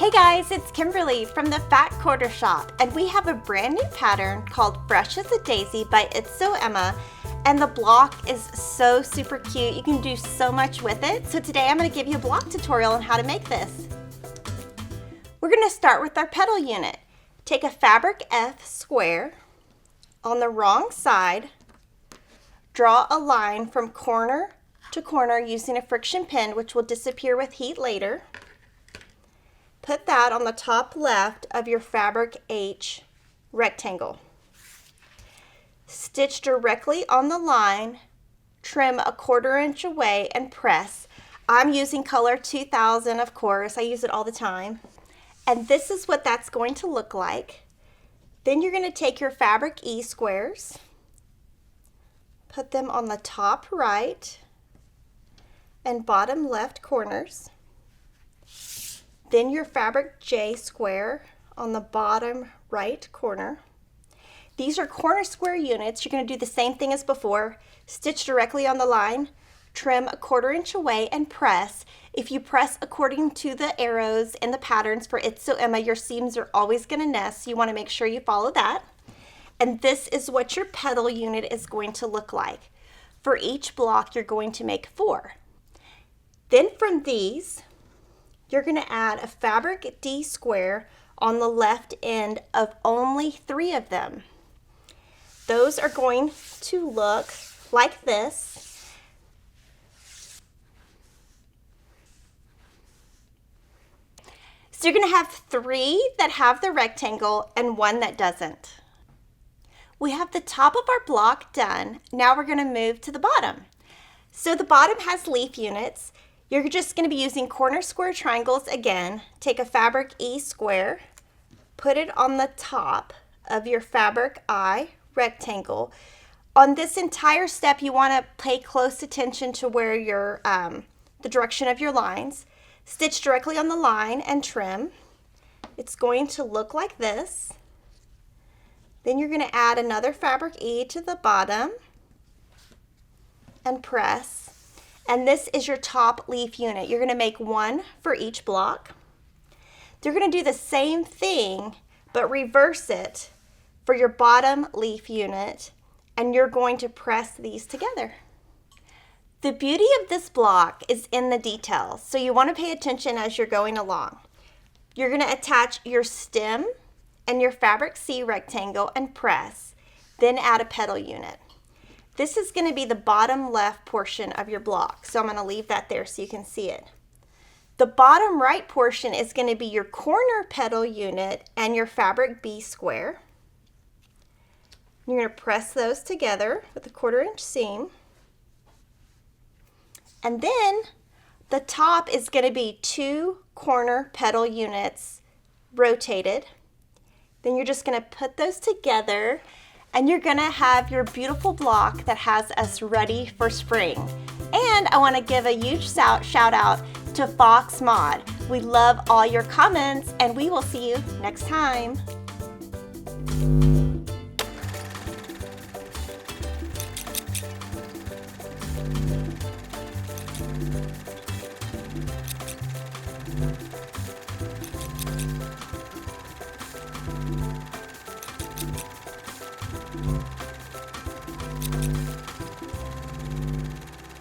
Hey guys, it's Kimberly from the Fat Quarter Shop, and we have a brand new pattern called Fresh as a Daisy by It's So Emma, and the block is so super cute. You can do so much with it. So today I'm going to give you a block tutorial on how to make this. We're going to start with our petal unit. Take a fabric F square. On the wrong side, draw a line from corner to corner using a friction pin, which will disappear with heat later. Put that on the top left of your fabric H rectangle. Stitch directly on the line, trim a 1/4 inch away and press. I'm using color 2000, of course. I use it all the time. And this is what that's going to look like. Then you're going to take your fabric E squares, put them on the top right and bottom left corners. Then your fabric J square on the bottom right corner. These are corner square units. You're going to do the same thing as before. Stitch directly on the line, trim a 1/4 inch away and press. If you press according to the arrows in the patterns for It's So Emma, your seams are always going to nest. So you want to make sure you follow that. And this is what your petal unit is going to look like. For each block, you're going to make 4. Then from these, you're going to add a fabric D square on the left end of only 3 of them. Those are going to look like this. So you're going to have 3 that have the rectangle and 1 that doesn't. We have the top of our block done. Now we're going to move to the bottom. So the bottom has leaf units. You're just going to be using corner square triangles again. Take a fabric E square, put it on the top of your fabric I rectangle. On this entire step, you want to pay close attention to where your the direction of your lines. Stitch directly on the line and trim. It's going to look like this. Then you're going to add another fabric E to the bottom and press. And this is your top leaf unit. You're going to make 1 for each block. You're going to do the same thing, but reverse it for your bottom leaf unit, and you're going to press these together. The beauty of this block is in the details, so you want to pay attention as you're going along. You're going to attach your stem and your fabric C rectangle and press, then add a petal unit. This is going to be the bottom left portion of your block, so I'm going to leave that there so you can see it. The bottom right portion is going to be your corner petal unit and your fabric B square. You're going to press those together with a 1/4 inch seam. And then the top is going to be 2 corner petal units rotated. Then you're just going to put those together, and you're going to have your beautiful block that has us ready for spring. And I want to give a huge shout out to Fox Mod. We love all your comments, and we will see you next time.